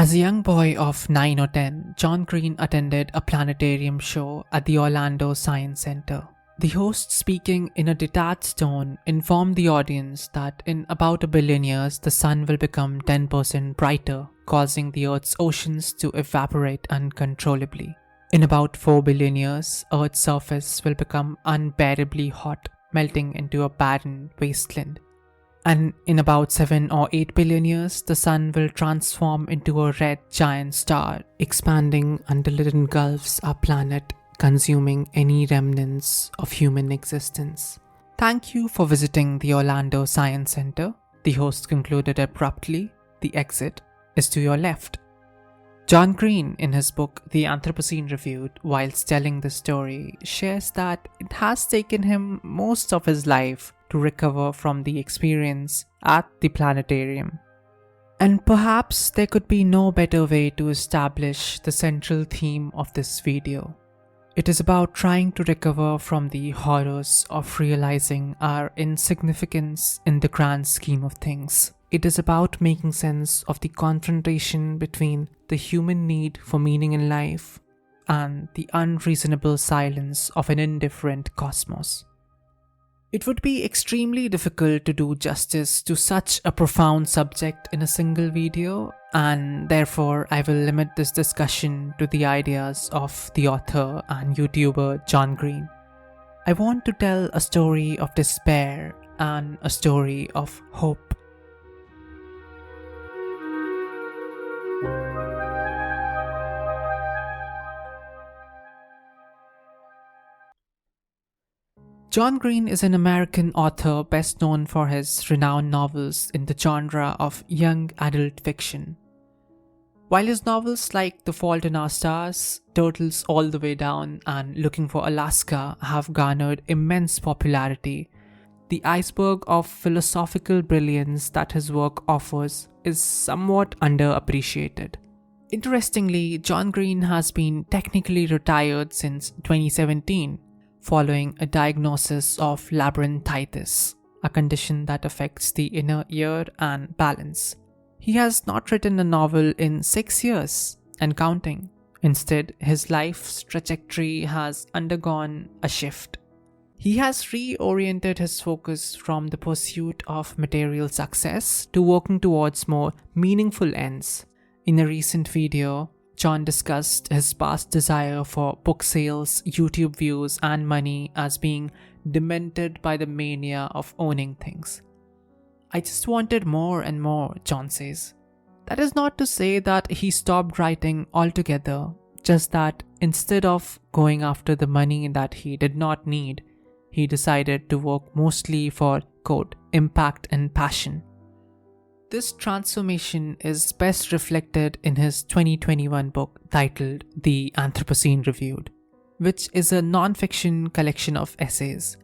As a young boy of 9 or 10, John Green attended a planetarium show at the Orlando Science Center. The host, speaking in a detached tone, informed the audience that in about a billion years, the sun will become 10% brighter, causing the Earth's oceans to evaporate uncontrollably. In about 4 billion years, Earth's surface will become unbearably hot, melting into a barren wasteland. And in about 7 or 8 billion years, the sun will transform into a red giant star, expanding until it engulfs our planet, consuming any remnants of human existence. Thank you for visiting the Orlando Science Center, the host concluded abruptly. The exit is to your left. John Green, in his book The Anthropocene Reviewed, whilst telling the story, shares that it has taken him most of his life to recover from the experience at the planetarium. And perhaps there could be no better way to establish the central theme of this video. It is about trying to recover from the horrors of realizing our insignificance in the grand scheme of things. It is about making sense of the confrontation between the human need for meaning in life and the unreasonable silence of an indifferent cosmos. It would be extremely difficult to do justice to such a profound subject in a single video, and therefore I will limit this discussion to the ideas of the author and YouTuber John Green. I want to tell a story of despair and a story of hope. John Green is an American author best known for his renowned novels in the genre of young adult fiction. While his novels like The Fault in Our Stars, Turtles All the Way Down, and Looking for Alaska have garnered immense popularity, the iceberg of philosophical brilliance that his work offers is somewhat underappreciated. Interestingly, John Green has been technically retired since 2017. Following a diagnosis of labyrinthitis, a condition that affects the inner ear and balance. He has not written a novel in 6 years and counting. Instead, his life's trajectory has undergone a shift. He has reoriented his focus from the pursuit of material success to working towards more meaningful ends. In a recent video, John discussed his past desire for book sales, YouTube views, and money as being demented by the mania of owning things. I just wanted more and more, John says. That is not to say that he stopped writing altogether, just that instead of going after the money that he did not need, he decided to work mostly for, quote, impact and passion. This transformation is best reflected in his 2021 book titled The Anthropocene Reviewed, which is a non-fiction collection of essays.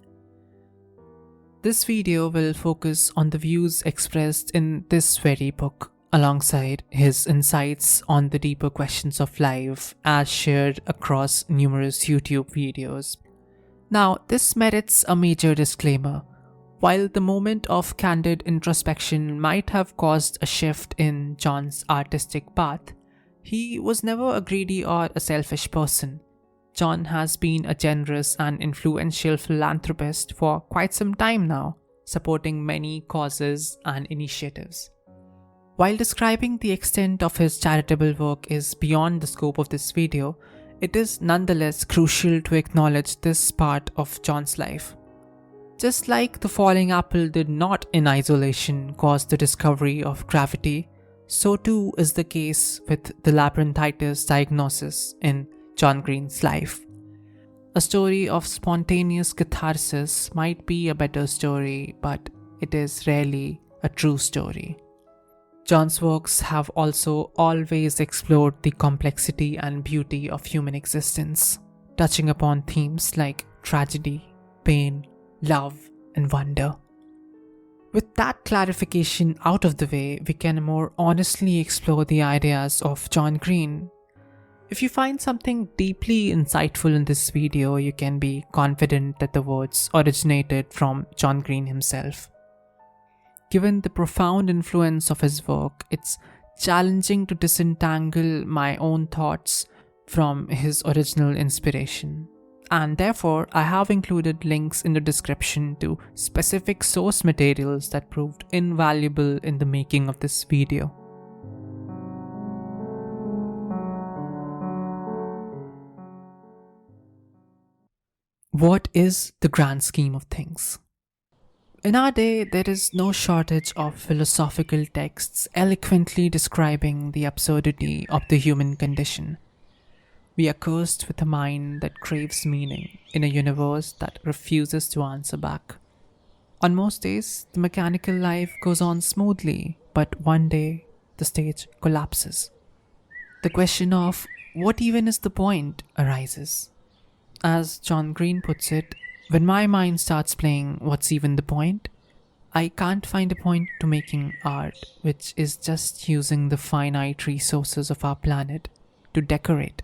This video will focus on the views expressed in this very book, alongside his insights on the deeper questions of life as shared across numerous YouTube videos. Now, this merits a major disclaimer. While the moment of candid introspection might have caused a shift in John's artistic path, he was never a greedy or a selfish person. John has been a generous and influential philanthropist for quite some time now, supporting many causes and initiatives. While describing the extent of his charitable work is beyond the scope of this video, it is nonetheless crucial to acknowledge this part of John's life. Just like the falling apple did not in isolation cause the discovery of gravity, so too is the case with the labyrinthitis diagnosis in John Green's life. A story of spontaneous catharsis might be a better story, but it is rarely a true story. John's works have also always explored the complexity and beauty of human existence, touching upon themes like tragedy, pain, love, and wonder. With that clarification out of the way, we can more honestly explore the ideas of John Green. If you find something deeply insightful in this video, you can be confident that the words originated from John Green himself. Given the profound influence of his work, it's challenging to disentangle my own thoughts from his original inspiration. And therefore, I have included links in the description to specific source materials that proved invaluable in the making of this video. What is the grand scheme of things? In our day, there is no shortage of philosophical texts eloquently describing the absurdity of the human condition. We are cursed with a mind that craves meaning in a universe that refuses to answer back. On most days, the mechanical life goes on smoothly, but one day, the stage collapses. The question of what even is the point arises. As John Green puts it, when my mind starts playing what's even the point, I can't find a point to making art, which is just using the finite resources of our planet to decorate.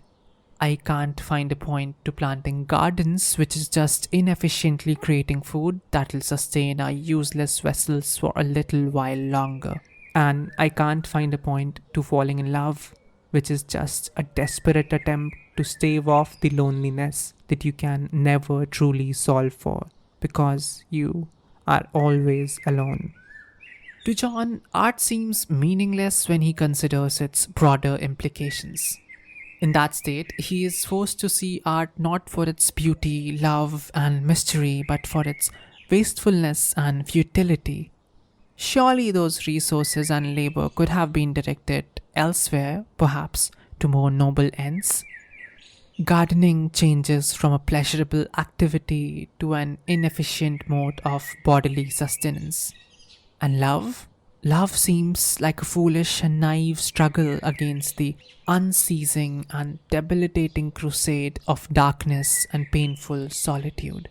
I can't find a point to planting gardens, which is just inefficiently creating food that will sustain our useless vessels for a little while longer. And I can't find a point to falling in love, which is just a desperate attempt to stave off the loneliness that you can never truly solve for because you are always alone. To John, art seems meaningless when he considers its broader implications. In that state, he is forced to see art not for its beauty, love, and mystery, but for its wastefulness and futility. Surely those resources and labor could have been directed elsewhere, perhaps to more noble ends. Gardening changes from a pleasurable activity to an inefficient mode of bodily sustenance. And love? Love seems like a foolish and naive struggle against the unceasing and debilitating crusade of darkness and painful solitude.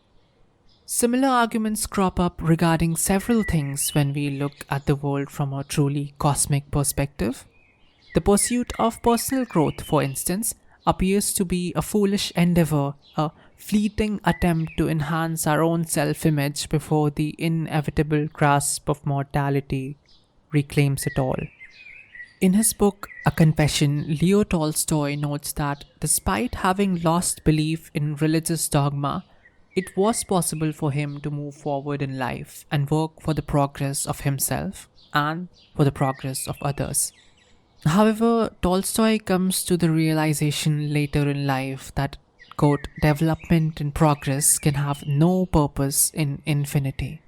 Similar arguments crop up regarding several things when we look at the world from a truly cosmic perspective. The pursuit of personal growth, for instance, appears to be a foolish endeavor, a fleeting attempt to enhance our own self-image before the inevitable grasp of mortality reclaims it all. In his book, A Confession, Leo Tolstoy notes that despite having lost belief in religious dogma, it was possible for him to move forward in life and work for the progress of himself and for the progress of others. However, Tolstoy comes to the realization later in life that, quote, development and progress can have no purpose in infinity.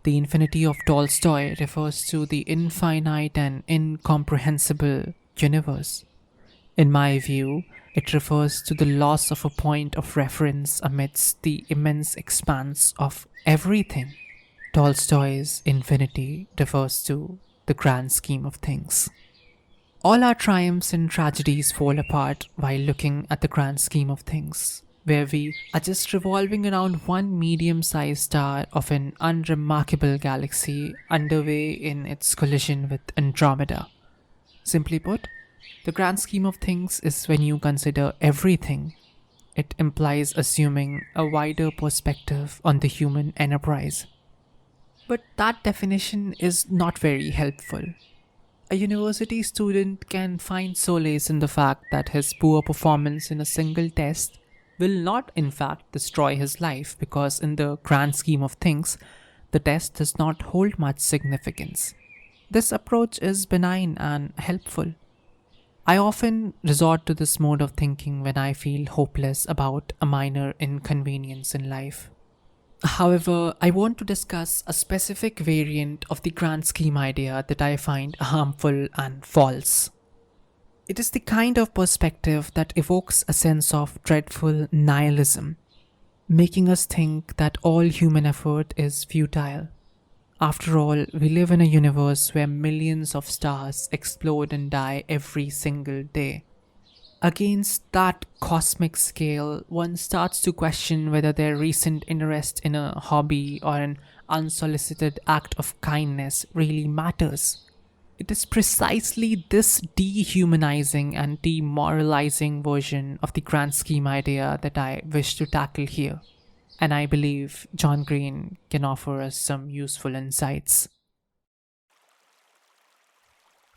The infinity of Tolstoy refers to the infinite and incomprehensible universe. In my view, it refers to the loss of a point of reference amidst the immense expanse of everything. Tolstoy's infinity refers to the grand scheme of things. All our triumphs and tragedies fall apart while looking at the grand scheme of things, where we are just revolving around one medium-sized star of an unremarkable galaxy underway in its collision with Andromeda. Simply put, the grand scheme of things is when you consider everything. It implies assuming a wider perspective on the human enterprise. But that definition is not very helpful. A university student can find solace in the fact that his poor performance in a single test will not in fact destroy his life because in the grand scheme of things, the test does not hold much significance. This approach is benign and helpful. I often resort to this mode of thinking when I feel hopeless about a minor inconvenience in life. However, I want to discuss a specific variant of the grand scheme idea that I find harmful and false. It is the kind of perspective that evokes a sense of dreadful nihilism, making us think that all human effort is futile. After all, we live in a universe where millions of stars explode and die every single day. Against that cosmic scale, one starts to question whether their recent interest in a hobby or an unsolicited act of kindness really matters. It is precisely this dehumanizing and demoralizing version of the grand scheme idea that I wish to tackle here, and I believe John Green can offer us some useful insights.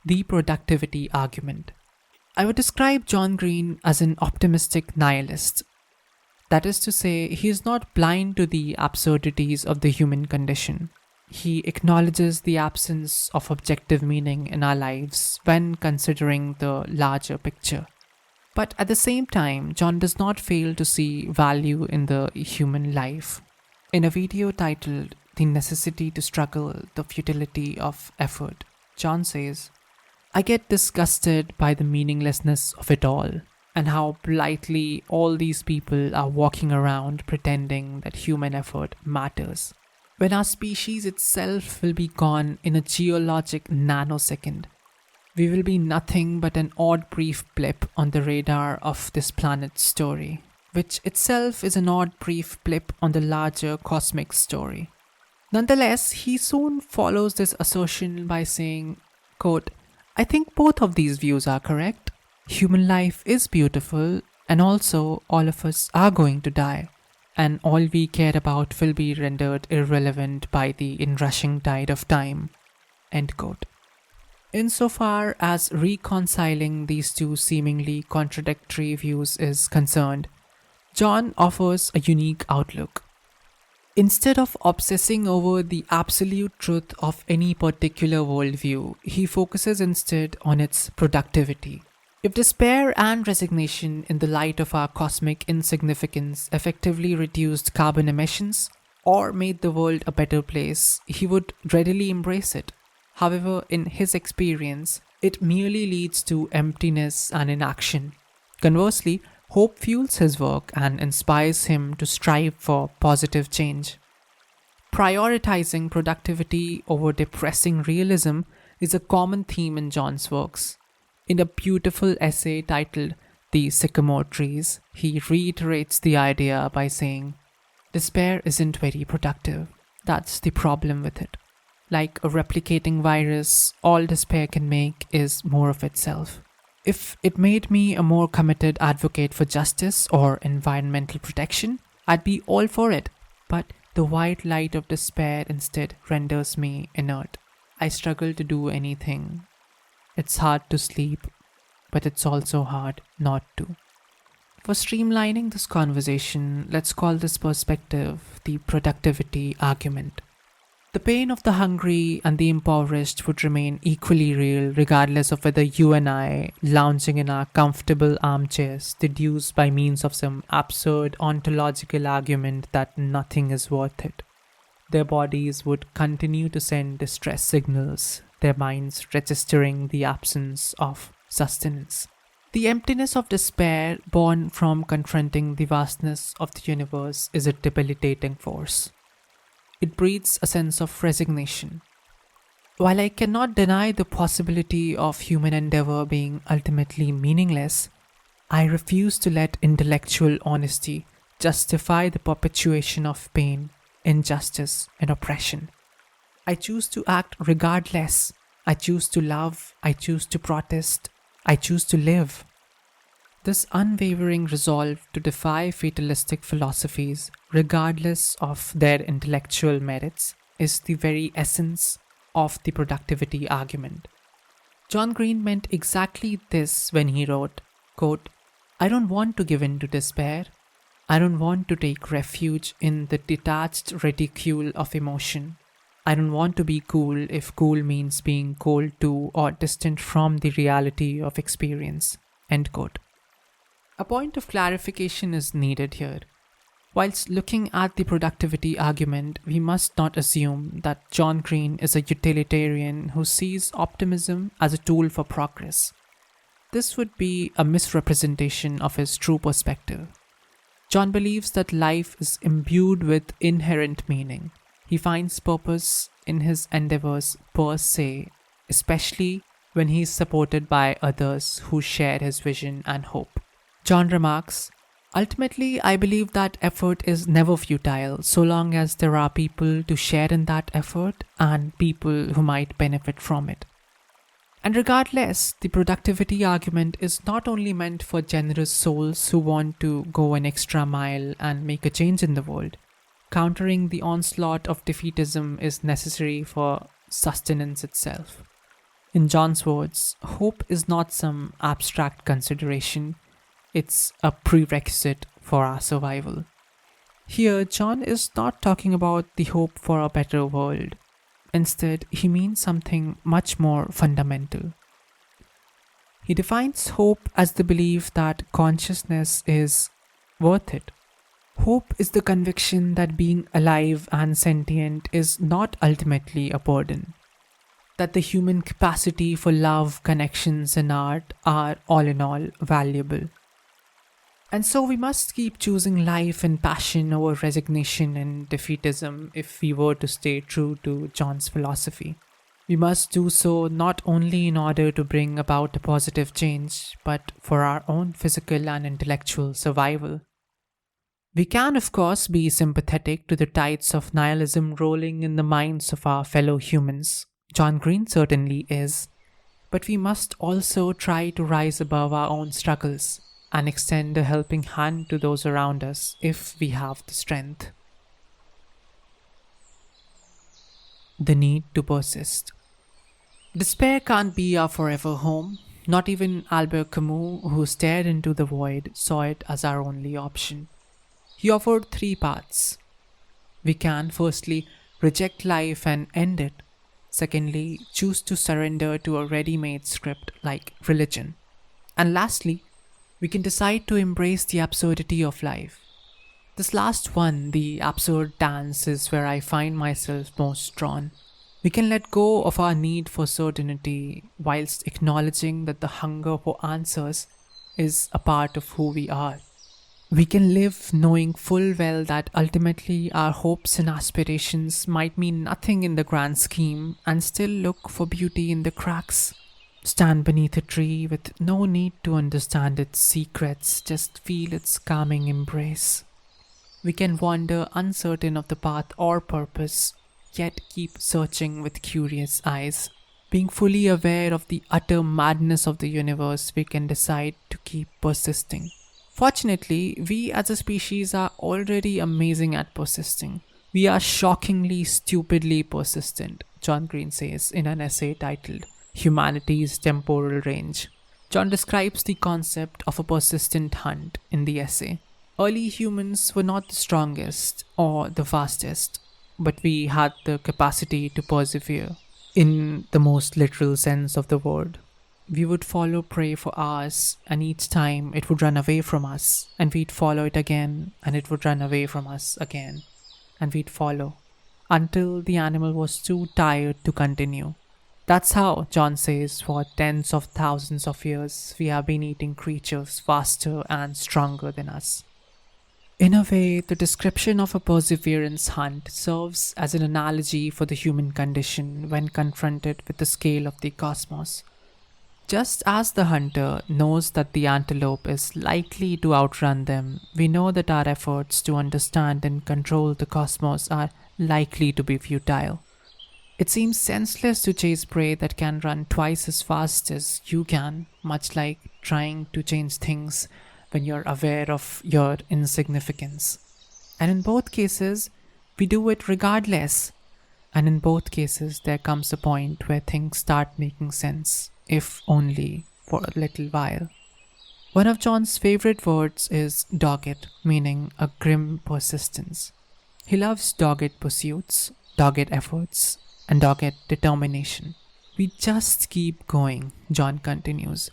the productivity argument. I would describe John Green as an optimistic nihilist. That is to say, he is not blind to the absurdities of the human condition. He acknowledges the absence of objective meaning in our lives when considering the larger picture. But at the same time, John does not fail to see value in the human life. In a video titled The Necessity to Struggle, the Futility of Effort, John says, I get disgusted by the meaninglessness of it all, and how politely all these people are walking around pretending that human effort matters, when our species itself will be gone in a geologic nanosecond. We will be nothing but an odd brief blip on the radar of this planet's story, which itself is an odd brief blip on the larger cosmic story. Nonetheless, he soon follows this assertion by saying, quote, I think both of these views are correct. Human life is beautiful, and also all of us are going to die, and all we care about will be rendered irrelevant by the inrushing tide of time. End quote. Insofar as reconciling these two seemingly contradictory views is concerned, John offers a unique outlook. Instead of obsessing over the absolute truth of any particular worldview, he focuses instead on its productivity. If despair and resignation in the light of our cosmic insignificance effectively reduced carbon emissions or made the world a better place, he would readily embrace it. However, in his experience, it merely leads to emptiness and inaction. Conversely, hope fuels his work and inspires him to strive for positive change. Prioritizing productivity over depressing realism is a common theme in John's works. In a beautiful essay titled The Sycamore Trees, he reiterates the idea by saying, despair isn't very productive. That's the problem with it. Like a replicating virus, all despair can make is more of itself. If it made me a more committed advocate for justice or environmental protection, I'd be all for it. But the white light of despair instead renders me inert. I struggle to do anything. It's hard to sleep, but it's also hard not to. For streamlining this conversation, let's call this perspective the productivity argument. The pain of the hungry and the impoverished would remain equally real regardless of whether you and I, lounging in our comfortable armchairs, deduce by means of some absurd ontological argument that nothing is worth it. Their bodies would continue to send distress signals, their minds registering the absence of sustenance. The emptiness of despair born from confronting the vastness of the universe is a debilitating force. It breeds a sense of resignation. While I cannot deny the possibility of human endeavor being ultimately meaningless, I refuse to let intellectual honesty justify the perpetuation of pain, injustice, and oppression. I choose to act regardless. I choose to love. I choose to protest. I choose to live. This unwavering resolve to defy fatalistic philosophies, regardless of their intellectual merits, is the very essence of the productivity argument. John Green meant exactly this when he wrote, quote, I don't want to give in to despair. I don't want to take refuge in the detached ridicule of emotion. I don't want to be cool if cool means being cold to or distant from the reality of experience. End quote. A point of clarification is needed here. Whilst looking at the productivity argument, we must not assume that John Green is a utilitarian who sees optimism as a tool for progress. This would be a misrepresentation of his true perspective. John believes that life is imbued with inherent meaning. He finds purpose in his endeavors per se, especially when he is supported by others who share his vision and hope. John remarks, ultimately, I believe that effort is never futile so long as there are people to share in that effort and people who might benefit from it. And regardless, the productivity argument is not only meant for generous souls who want to go an extra mile and make a change in the world. Countering the onslaught of defeatism is necessary for sustenance itself. In John's words, hope is not some abstract consideration, it's a prerequisite for our survival. Here, John is not talking about the hope for a better world. Instead, he means something much more fundamental. He defines hope as the belief that consciousness is worth it. Hope is the conviction that being alive and sentient is not ultimately a burden, that the human capacity for love, connections, and art are all in all valuable. And so we must keep choosing life and passion over resignation and defeatism if we were to stay true to John's philosophy. We must do so not only in order to bring about a positive change, but for our own physical and intellectual survival. We can, of course, be sympathetic to the tides of nihilism rolling in the minds of our fellow humans. John Green certainly is. But we must also try to rise above our own struggles and extend a helping hand to those around us if we have the strength. The need to persist. Despair can't be our forever home. Not even Albert Camus, who stared into the void, saw it as our only option. He offered three paths. We can, firstly, reject life and end it. Secondly, choose to surrender to a ready-made script like religion. And lastly, we can decide to embrace the absurdity of life. This last one, the absurd dance, is where I find myself most drawn. We can let go of our need for certainty whilst acknowledging that the hunger for answers is a part of who we are. We can live knowing full well that ultimately our hopes and aspirations might mean nothing in the grand scheme and still look for beauty in the cracks. Stand beneath a tree with no need to understand its secrets, just feel its calming embrace. We can wander uncertain of the path or purpose, yet keep searching with curious eyes. Being fully aware of the utter madness of the universe, we can decide to keep persisting. Fortunately, we as a species are already amazing at persisting. We are shockingly, stupidly persistent, John Green says in an essay titled Humanity's Temporal Range. John describes the concept of a persistent hunt in the essay. Early humans were not the strongest or the fastest, but we had the capacity to persevere in the most literal sense of the word. We would follow prey for hours, and each time it would run away from us, and we'd follow it again, and it would run away from us again, and we'd follow, until the animal was too tired to continue. That's how, John says, for tens of thousands of years, we have been eating creatures faster and stronger than us. In a way, the description of a perseverance hunt serves as an analogy for the human condition when confronted with the scale of the cosmos. Just as the hunter knows that the antelope is likely to outrun them, we know that our efforts to understand and control the cosmos are likely to be futile. It seems senseless to chase prey that can run twice as fast as you can, much like trying to change things when you're aware of your insignificance. And in both cases, we do it regardless. And in both cases, there comes a point where things start making sense, if only for a little while. One of John's favorite words is dogged, meaning a grim persistence. He loves dogged pursuits, dogged efforts, and dogged determination. We just keep going, John continues.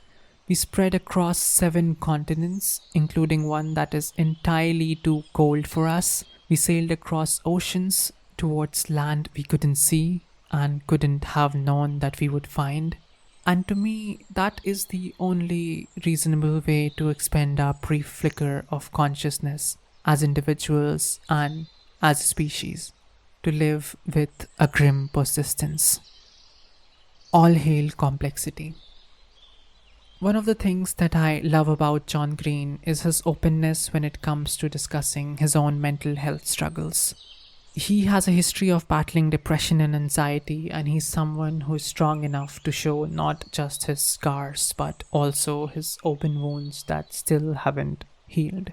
We spread across 7 continents, including one that is entirely too cold for us. We sailed across oceans towards land we couldn't see and couldn't have known that we would find. And to me, that is the only reasonable way to expend our brief flicker of consciousness as individuals and as a species, to live with a grim persistence. All hail complexity. One of the things that I love about John Green is his openness when it comes to discussing his own mental health struggles. He has a history of battling depression and anxiety, and he's someone who is strong enough to show not just his scars, but also his open wounds that still haven't healed.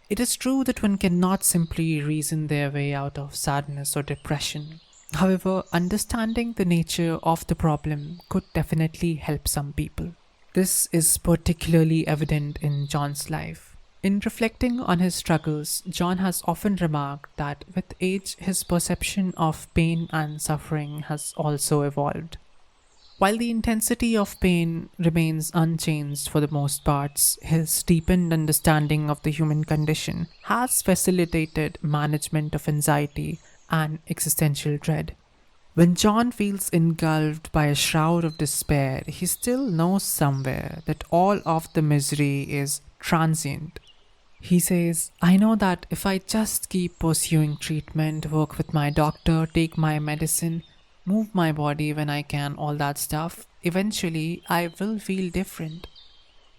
It is true that one cannot simply reason their way out of sadness or depression. However, understanding the nature of the problem could definitely help some people. This is particularly evident in John's life. In reflecting on his struggles, John has often remarked that with age, his perception of pain and suffering has also evolved. While the intensity of pain remains unchanged for the most parts, his deepened understanding of the human condition has facilitated management of anxiety and existential dread. When John feels engulfed by a shroud of despair, he still knows somewhere that all of the misery is transient. He says, I know that if I just keep pursuing treatment, work with my doctor, take my medicine, move my body when I can, all that stuff, eventually I will feel different.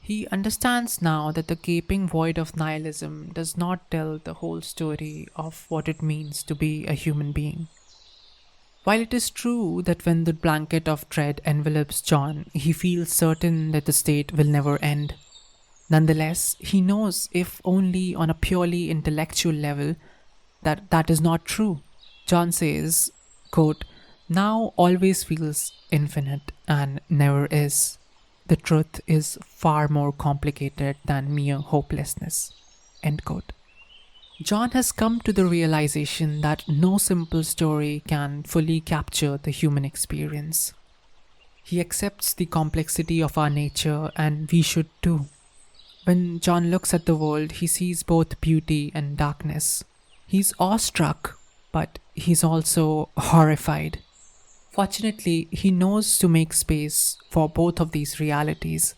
He understands now that the gaping void of nihilism does not tell the whole story of what it means to be a human being. While it is true that when the blanket of dread envelops John, he feels certain that the state will never end. Nonetheless, he knows, if only on a purely intellectual level, that that is not true. John says, quote, now always feels infinite and never is. The truth is far more complicated than mere hopelessness. End quote. John has come to the realization that no simple story can fully capture the human experience. He accepts the complexity of our nature, and we should too. When John looks at the world, he sees both beauty and darkness. He's awestruck, but he's also horrified. Fortunately, he knows to make space for both of these realities.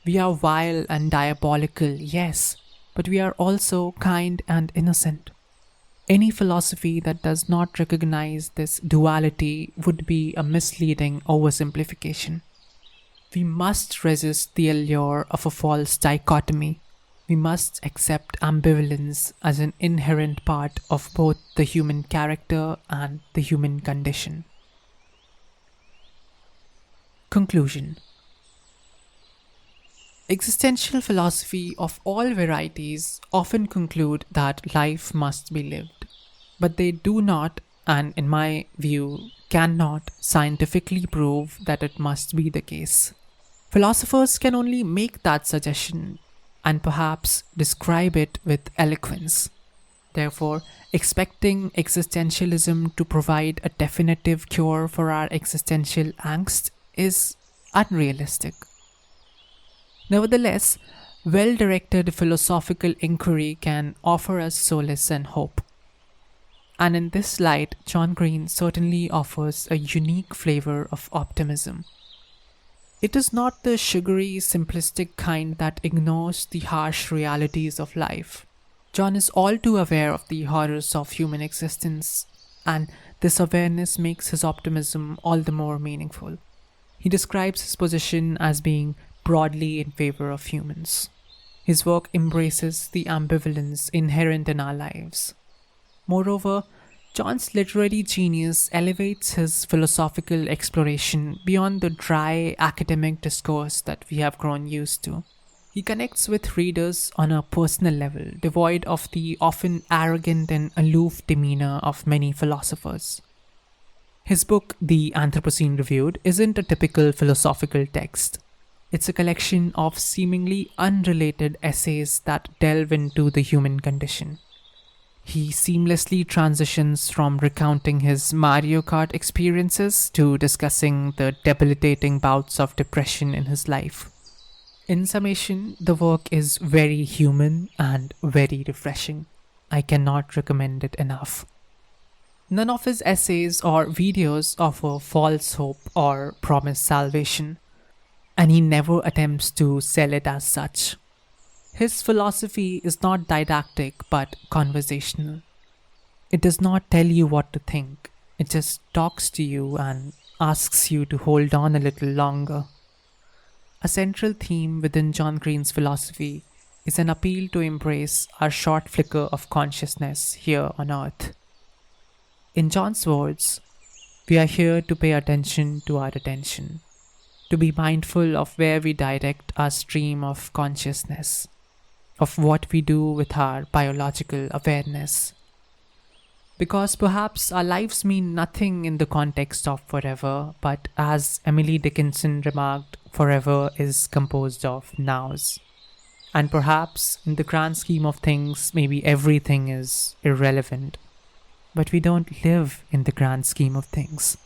We are vile and diabolical, yes, but we are also kind and innocent. Any philosophy that does not recognize this duality would be a misleading oversimplification. We must resist the allure of a false dichotomy. We must accept ambivalence as an inherent part of both the human character and the human condition. Conclusion. Existential philosophy of all varieties often conclude that life must be lived, but they do not, and in my view, cannot scientifically prove that it must be the case. Philosophers can only make that suggestion and perhaps describe it with eloquence. Therefore, expecting existentialism to provide a definitive cure for our existential angst is unrealistic. Nevertheless, well directed philosophical inquiry can offer us solace and hope. And in this light, John Green certainly offers a unique flavor of optimism. It is not the sugary, simplistic kind that ignores the harsh realities of life. John is all too aware of the horrors of human existence, and this awareness makes his optimism all the more meaningful. He describes his position as being broadly in favor of humans. His work embraces the ambivalence inherent in our lives. Moreover, John's literary genius elevates his philosophical exploration beyond the dry academic discourse that we have grown used to. He connects with readers on a personal level, devoid of the often arrogant and aloof demeanor of many philosophers. His book, The Anthropocene Reviewed, isn't a typical philosophical text. It's a collection of seemingly unrelated essays that delve into the human condition. He seamlessly transitions from recounting his Mario Kart experiences to discussing the debilitating bouts of depression in his life. In summation, the work is very human and very refreshing. I cannot recommend it enough. None of his essays or videos offer false hope or promise salvation, and he never attempts to sell it as such. His philosophy is not didactic but conversational. It does not tell you what to think, it just talks to you and asks you to hold on a little longer. A central theme within John Green's philosophy is an appeal to embrace our short flicker of consciousness here on Earth. In John's words, we are here to pay attention to our attention, to be mindful of where we direct our stream of consciousness, of what we do with our biological awareness. Because perhaps our lives mean nothing in the context of forever, but as Emily Dickinson remarked, forever is composed of nows. And perhaps, in the grand scheme of things, maybe everything is irrelevant. But we don't live in the grand scheme of things.